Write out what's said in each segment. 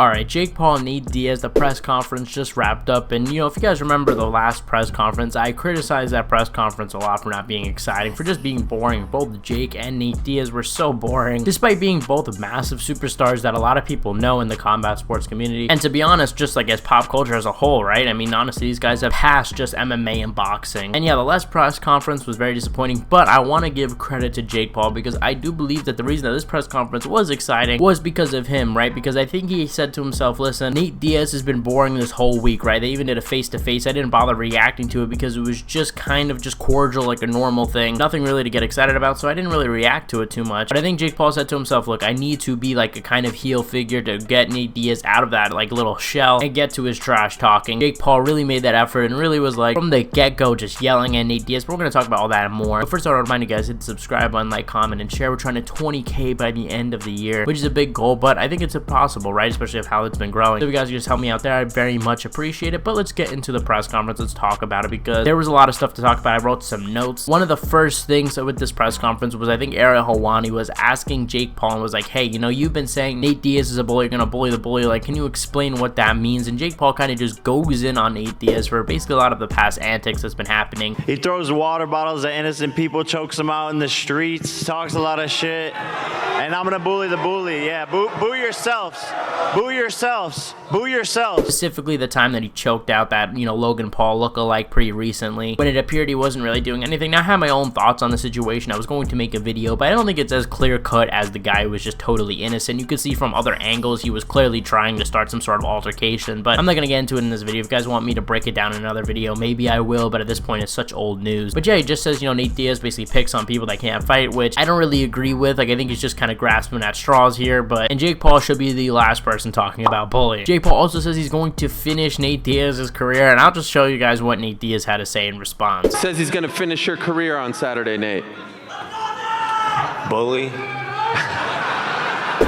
Alright, Jake Paul and Nate Diaz, the press conference just wrapped up, and if you guys remember the last press conference, I criticized that press conference a lot for not being exciting, for just being boring. Both Jake and Nate Diaz were so boring, despite being both massive superstars that a lot of people know in the combat sports community, and to be honest, just like as pop culture as a whole, right? I mean, honestly, these guys have passed just MMA and boxing. And yeah, the last press conference was very disappointing, but I want to give credit to Jake Paul because I do believe that the reason that this press conference was exciting was because of him, right? Because I think he said to himself, listen, Nate Diaz has been boring this whole week, right? They even did a face-to-face. I didn't bother reacting to it because it was just kind of just cordial, like a normal thing. Nothing really to get excited about, so I didn't really react to it too much. But I think Jake Paul said to himself, look, I need to be like a kind of heel figure to get Nate Diaz out of that like little shell and get to his trash talking. Jake Paul really made that effort and really was like from the get-go just yelling at Nate Diaz. But we're going to talk about all that and more. But first, I want to remind you guys, hit the subscribe button, like, comment, and share. We're trying to 20K by the end of the year, which is a big goal, but I think it's impossible, right? Especially with how it's been growing. So if you guys could just help me out there, I very much appreciate it. But let's get into the press conference. Let's talk about it because there was a lot of stuff to talk about. I wrote some notes. One of the first things with this press conference was I think Ariel Helwani was asking Jake Paul and was like, hey, you've been saying Nate Diaz is a bully, you're gonna bully the bully, like, can you explain what that means? And Jake Paul kind of just goes in on Nate Diaz for basically a lot of the past antics that's been happening. He throws water bottles at innocent people, chokes them out in the streets, talks a lot of shit, and I'm gonna bully the bully. Yeah, boo yourselves, boo yourselves, boo yourselves. Specifically the time that he choked out that Logan Paul lookalike pretty recently, when it appeared he wasn't really doing anything. Now, I have my own thoughts on the situation. I was going to make a video, but I don't think it's as clear cut as the guy who was just totally innocent. You could see from other angles he was clearly trying to start some sort of altercation, but I'm not gonna get into it in this video. If you guys want me to break it down in another video, maybe I will, but at this point it's such old news. But yeah, he just says Nate Diaz basically picks on people that can't fight, which I don't really agree with. Like, I think he's just kind of grasping at straws here, and Jake Paul should be the last person talking about bullying. Jake Paul also says he's going to finish Nate Diaz's career, and I'll just show you guys what Nate Diaz had to say in response. Says he's gonna finish your career on Saturday, Nate. Bully.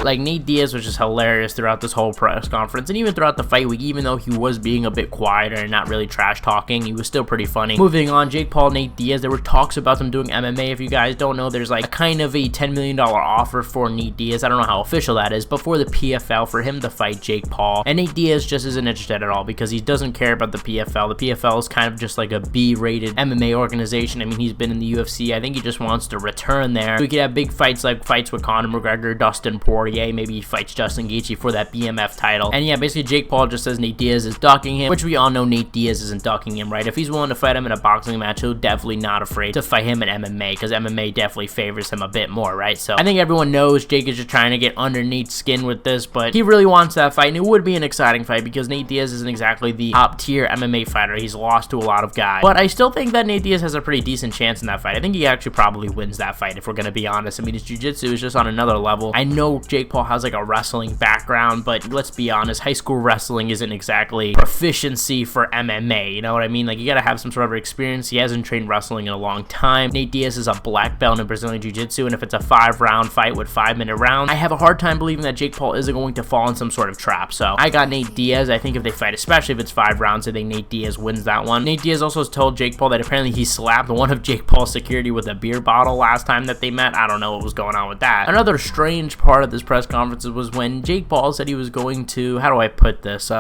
Like, Nate Diaz was just hilarious throughout this whole press conference, and even throughout the fight week, even though he was being a bit quieter and not really trash talking, he was still pretty funny. Moving on, Jake Paul, Nate Diaz, there were talks about them doing MMA. If you guys don't know, there's like kind of a $10 million offer for Nate Diaz. I don't know how official that is, but for the PFL, for him to fight Jake Paul. And Nate Diaz just isn't interested at all because he doesn't care about the PFL. The PFL is kind of just like a B-rated MMA organization. I mean, he's been in the UFC. I think he just wants to return there. So we could have big fights like fights with Conor McGregor, Dustin Poirier. Maybe he fights Justin Gaethje for that BMF title. And yeah, basically Jake Paul just says Nate Diaz is ducking him, which we all know Nate Diaz isn't ducking him, right? If he's willing to fight him in a boxing match, he'll definitely not afraid to fight him in MMA because MMA definitely favors him a bit more, right? So I think everyone knows Jake is just trying to get under Nate's skin with this, but he really wants that fight, and it would be an exciting fight because Nate Diaz isn't exactly the top-tier MMA fighter. He's lost to a lot of guys, but I still think that Nate Diaz has a pretty decent chance in that fight. I think he actually probably wins that fight if we're gonna be honest. I mean, his jiu-jitsu is just on another level. I know Jake Paul has like a wrestling background, but let's be honest, high school wrestling isn't exactly proficiency for MMA, you know what I mean? Like, you gotta have some sort of experience. He hasn't trained wrestling in a long time. Nate Diaz is a black belt in Brazilian Jiu-Jitsu, and if it's a 5-round fight with 5-minute rounds, I have a hard time believing that Jake Paul isn't going to fall in some sort of trap. So I got Nate Diaz. I think if they fight, especially if it's 5 rounds, I think Nate Diaz wins that one. Nate Diaz also has told Jake Paul that apparently he slapped one of Jake Paul's security with a beer bottle last time that they met. I don't know what was going on with that. Another strange part of this press conference was when Jake Paul said he was going to, how do I put this?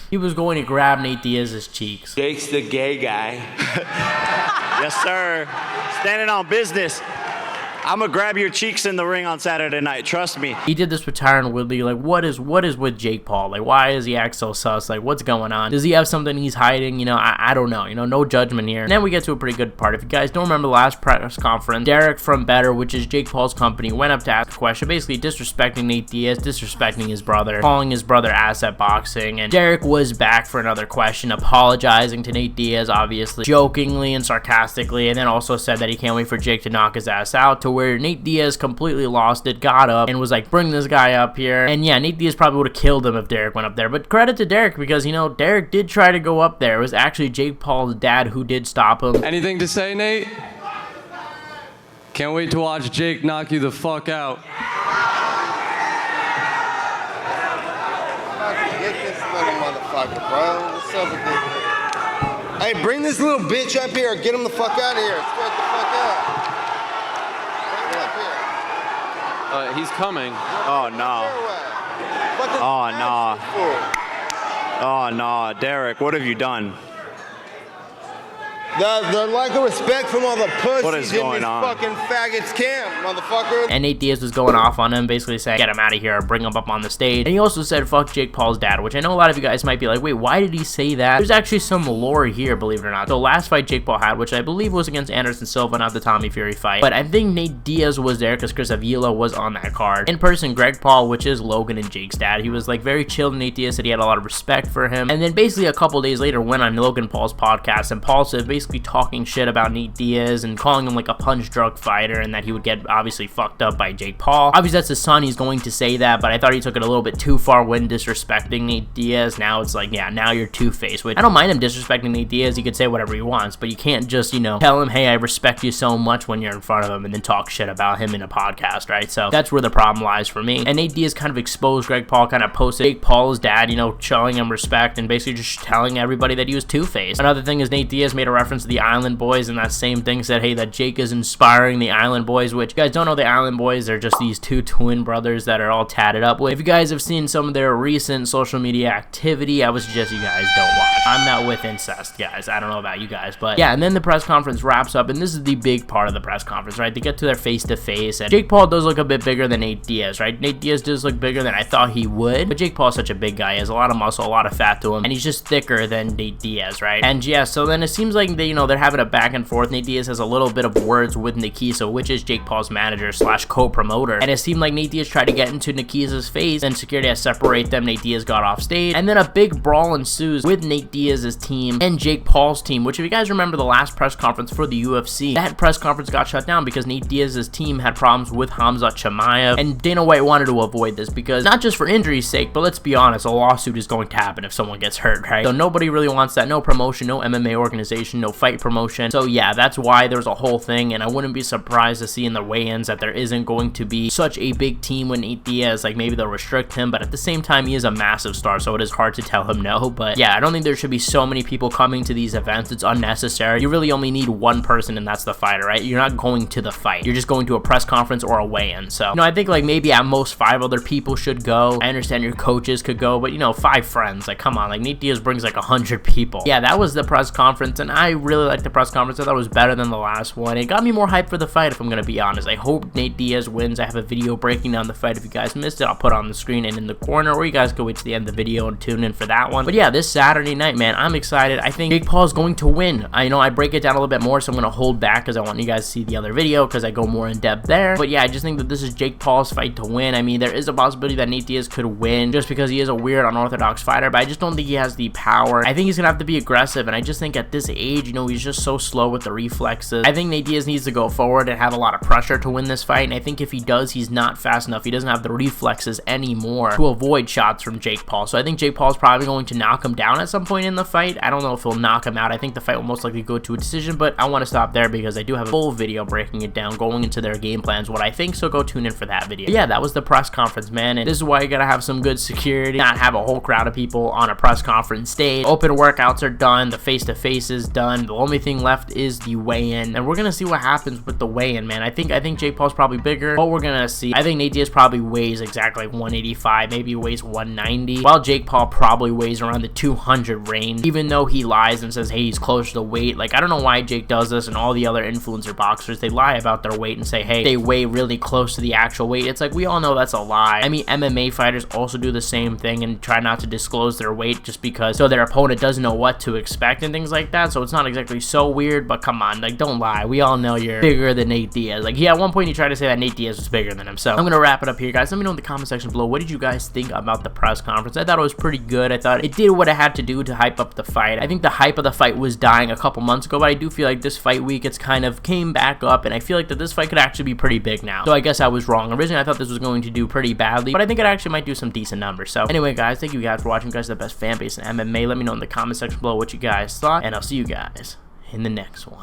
He was going to grab Nate Diaz's cheeks. Jake's the gay guy. Yes, sir. Standing on business. I'm gonna grab your cheeks in the ring on Saturday night, trust me. He did this with Tyron Woodley. Like, what is with Jake Paul? Like, why does he act so sus? Like, what's going on? Does he have something he's hiding? I don't know. No judgment here. And then we get to a pretty good part. If you guys don't remember the last press conference, Derek from Better, which is Jake Paul's company, went up to ask a question, basically disrespecting Nate Diaz, disrespecting his brother, calling his brother ass at boxing. And Derek was back for another question, apologizing to Nate Diaz, obviously, jokingly and sarcastically, and then also said that he can't wait for Jake to knock his ass out, to where Nate Diaz completely lost it, got up, and was like, bring this guy up here. And yeah, Nate Diaz probably would have killed him if Derek went up there. But credit to Derek because, Derek did try to go up there. It was actually Jake Paul's dad who did stop him. Anything to say, Nate? Can't wait to watch Jake knock you the fuck out. Get this little motherfucker, bro. What's up with this? Hey, bring this little bitch up here. Get him the fuck out of here. Spread the fuck out. Bring him up here. He's coming. Oh, no. Fucking Oh, nah. fool. Oh, no. Derek, what have you done? The lack of respect from all the What is pussies in going this on? fucking faggots camp, motherfucker. And Nate Diaz was going off on him, basically saying, get him out of here, bring him up on the stage. And he also said, fuck Jake Paul's dad, which I know a lot of you guys might be like, wait, why did he say that? There's actually some lore here, believe it or not. The last fight Jake Paul had, which I believe was against Anderson Silva, not the Tommy Fury fight. But I think Nate Diaz was there because Chris Avila was on that card. In person, Greg Paul, which is Logan and Jake's dad, he was like very chill to Nate Diaz, said he had a lot of respect for him. And then basically a couple days later went on Logan Paul's podcast, and Paul said basically talking shit about Nate Diaz and calling him like a punch drunk fighter, and that he would get obviously fucked up by Jake Paul. Obviously that's his son, he's going to say that, but I thought he took it a little bit too far when disrespecting Nate Diaz. Now it's like, yeah, now you're two-faced, which I don't mind him disrespecting Nate Diaz. He could say whatever he wants, but you can't just, you know, tell him, hey, I respect you so much when you're in front of him, and then talk shit about him in a podcast, right? So that's where the problem lies for me. And Nate Diaz kind of exposed Greg Paul, kind of posted Jake Paul's dad, you know, showing him respect and basically just telling everybody that he was two-faced. Another thing is Nate Diaz made a reference to the Island Boys, and that same thing said, hey, that Jake is inspiring the Island Boys, which you guys don't know the Island Boys, they're just these two twin brothers that are all tatted up. If you guys have seen some of their recent social media activity, I would suggest you guys don't watch. I'm not with incest, guys. I don't know about you guys, but yeah. And then the press conference wraps up, and this is the big part of the press conference, right? They get to their face-to-face, and Jake Paul does look a bit bigger than Nate Diaz, right? Nate Diaz does look bigger than I thought he would, but Jake Paul's such a big guy. He has a lot of muscle, a lot of fat to him, and he's just thicker than Nate Diaz, right? And yeah, so then it seems like they, you know, they're having a back and forth. Nate Diaz has a little bit of words with Nikisa, which is Jake Paul's manager slash co-promoter, and it seemed like Nate Diaz tried to get into Nikisa's face, and security had to separate them. Nate Diaz got off stage, and then a big brawl ensues with Nate Diaz's team and Jake Paul's team, which if you guys remember the last press conference for the UFC, that press conference got shut down because Nate Diaz's team had problems with Hamza Chimaev, and Dana White wanted to avoid this because not just for injury's sake, but let's be honest, a lawsuit is going to happen if someone gets hurt, right? So nobody really wants that. No promotion, no MMA organization, no fight promotion. So yeah, that's why there's a whole thing, and I wouldn't be surprised to see in the weigh-ins that there isn't going to be such a big team with Nate Diaz. Like maybe they'll restrict him, but at the same time, he is a massive star, so it is hard to tell him no. But yeah, I don't think there should be so many people coming to these events. It's unnecessary. You really only need one person, and that's the fighter, right? You're not going to the fight. You're just going to a press conference or a weigh-in. So, you know, I think like maybe at most 5 other people should go. I understand your coaches could go, but you know, 5 friends, like come on, like Nate Diaz brings like 100 people. Yeah, that was the press conference, and I really liked the press conference. I thought it was better than the last one. It got me more hyped for the fight, if I'm gonna be honest. I hope Nate Diaz wins. I have a video breaking down the fight. If you guys missed it, I'll put it on the screen and in the corner, or you guys can wait to the end of the video and tune in for that one. But yeah, this Saturday night, man, I'm excited. I think Jake Paul is going to win. I know I break it down a little bit more, so I'm gonna hold back because I want you guys to see the other video because I go more in depth there. But yeah, I just think that this is Jake Paul's fight to win. I mean, there is a possibility that Nate Diaz could win just because he is a weird unorthodox fighter, but I just don't think he has the power. I think he's gonna have to be aggressive, and I just think at this age, you know, he's just so slow with the reflexes. I think Nate Diaz needs to go forward and have a lot of pressure to win this fight, and I think if he does, he's not fast enough. He doesn't have the reflexes anymore to avoid shots from Jake Paul. So I think Jake Paul's probably going to knock him down at some point in the fight. I don't know if he'll knock him out. I think the fight will most likely go to a decision, but I want to stop there because I do have a full video breaking it down, going into their game plans, what I think, so go tune in for that video. But yeah, that was the press conference, man, and this is why you gotta have some good security, not have a whole crowd of people on a press conference stage. Open workouts are done, the face-to-face is done, the only thing left is the weigh-in, and we're gonna see what happens with the weigh-in, man. I think Jake Paul's probably bigger, but we're gonna see. I think Nate Diaz probably weighs exactly like 185, maybe weighs 190, while Jake Paul probably weighs around the 200 range, even though he lies and says, hey, he's close to the weight. Like, I don't know why Jake does this, and all the other influencer boxers, they lie about their weight and say, hey, they weigh really close to the actual weight. It's like, we all know that's a lie. I mean, MMA fighters also do the same thing and try not to disclose their weight just because so their opponent doesn't know what to expect and things like that. So it's not exactly so weird, but come on, like, don't lie. We all know you're bigger than Nate Diaz. Like, yeah, at one point he tried to say that Nate Diaz was bigger than him. So I'm gonna wrap it up here, guys. Let me know in the comment section below, what did you guys think about the press conference? I thought it was pretty good. I thought it did what it had to do to hype up the fight. I think the hype of the fight was dying a couple months ago, but I do feel like this fight week it's kind of came back up, and I feel like that this fight could actually be pretty big now. So I guess I was wrong. Originally I thought this was going to do pretty badly, but I think it actually might do some decent numbers. So anyway, guys, thank you guys for watching. You guys are the best fan base in MMA. Let me know in the comment section below what you guys thought, and I'll see you guys in the next one.